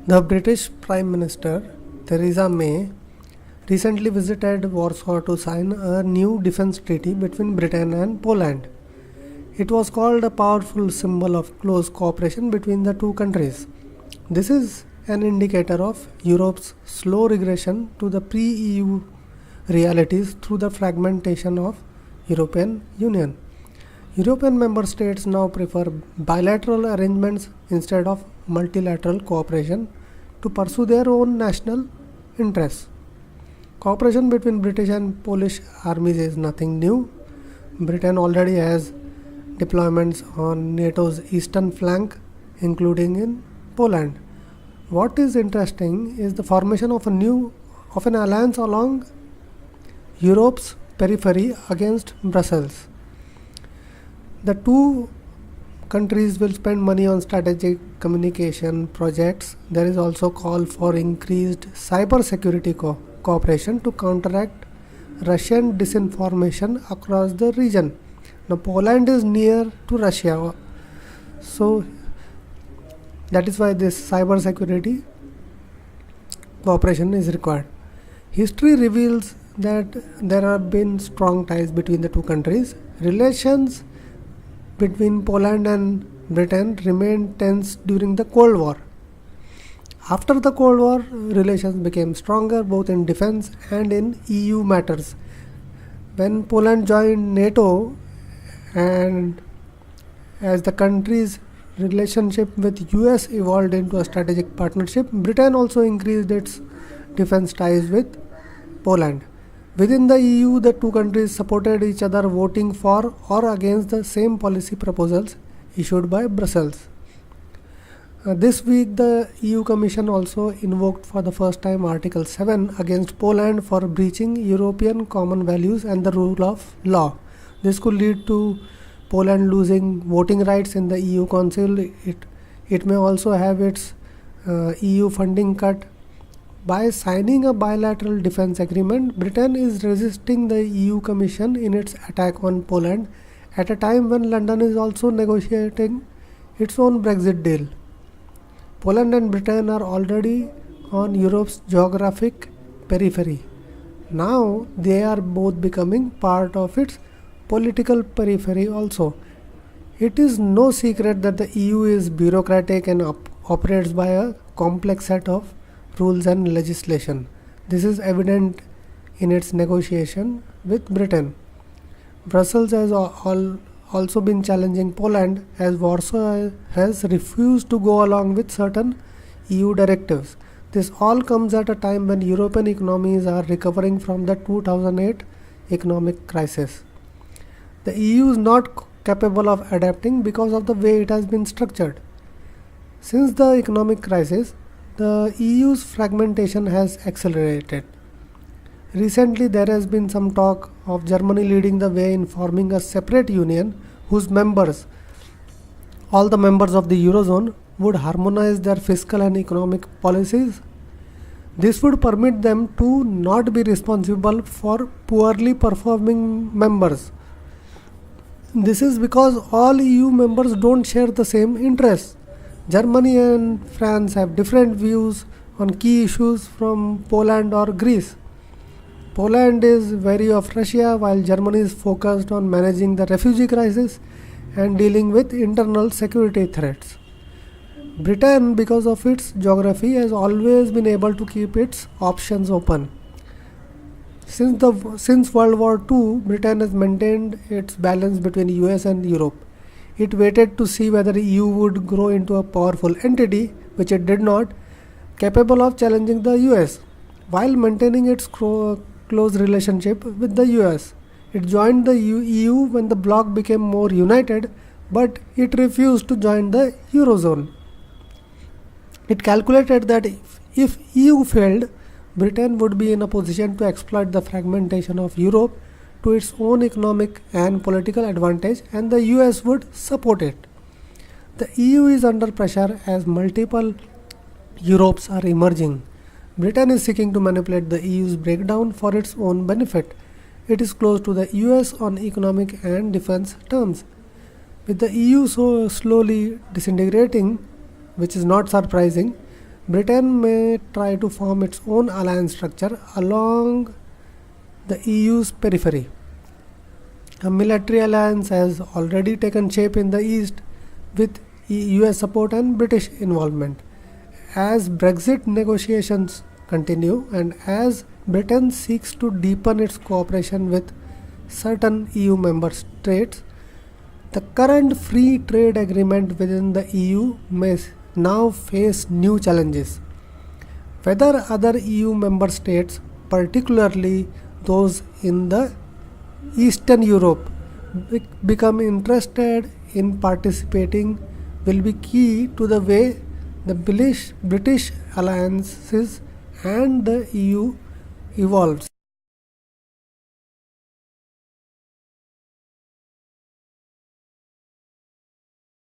The British Prime Minister Theresa May recently visited Warsaw to sign a new defense treaty between Britain and Poland. It was called a powerful symbol of close cooperation between the two countries. This is an indicator of Europe's slow regression to the pre-EU realities through the fragmentation of European Union. European member states now prefer bilateral arrangements instead of multilateral cooperation to pursue their own national interests. Cooperation between British and Polish armies is nothing new. Britain already has deployments on NATO's eastern flank, including in Poland. What is interesting is the formation of an alliance along Europe's periphery against Brussels. The two countries will spend money on strategic communication projects. There is also call for increased cyber security cooperation to counteract Russian disinformation across the region. Now, Poland is near to Russia, so that is why this cyber security cooperation is required. History reveals that there have been strong ties between the two countries. Relations between Poland and Britain remained tense during the Cold War. After the Cold War, relations became stronger both in defense and in EU matters. When Poland joined NATO and as the country's relationship with US evolved into a strategic partnership, Britain also increased its defense ties with Poland. Within the EU, the two countries supported each other, voting for or against the same policy proposals issued by Brussels. This week, the EU Commission also invoked for the first time Article 7 against Poland for breaching European common values and the rule of law. This could lead to Poland losing voting rights in the EU Council. It may also have its EU funding cut. By signing a bilateral defense agreement, Britain is resisting the EU Commission in its attack on Poland at a time when London is also negotiating its own Brexit deal. Poland and Britain are already on Europe's geographic periphery. Now they are both becoming part of its political periphery also. It is no secret that the EU is bureaucratic and operates by a complex set of rules and legislation. This is evident in its negotiation with Britain. Brussels has also been challenging Poland as Warsaw has refused to go along with certain EU directives. This all comes at a time when European economies are recovering from the 2008 economic crisis. The EU is not capable of adapting because of the way it has been structured. Since the economic crisis, the EU's fragmentation has accelerated. Recently, there has been some talk of Germany leading the way in forming a separate union whose members, all the members of the Eurozone, would harmonize their fiscal and economic policies. This would permit them to not be responsible for poorly performing members. This is because all EU members don't share the same interests. Germany and France have different views on key issues from Poland or Greece. Poland is wary of Russia while Germany is focused on managing the refugee crisis and dealing with internal security threats. Britain, because of its geography, has always been able to keep its options open. Since World War II, Britain has maintained its balance between US and Europe. It waited to see whether EU would grow into a powerful entity, which it did not, capable of challenging the US, while maintaining its close relationship with the US. It joined the EU when the bloc became more united, but it refused to join the Eurozone. It calculated that if EU failed, Britain would be in a position to exploit the fragmentation of Europe to its own economic and political advantage, and the US would support it. The EU is under pressure as multiple Europes are emerging. Britain is seeking to manipulate the EU's breakdown for its own benefit. It is close to the US on economic and defense terms. With the EU so slowly disintegrating, which is not surprising, Britain may try to form its own alliance structure along the EU's periphery. A military alliance has already taken shape in the East with US support and British involvement. As Brexit negotiations continue and as Britain seeks to deepen its cooperation with certain EU member states, the current free trade agreement within the EU may now face new challenges. Whether other EU member states, particularly those in the Eastern Europe, become interested in participating will be key to the way the British alliances and the EU evolves.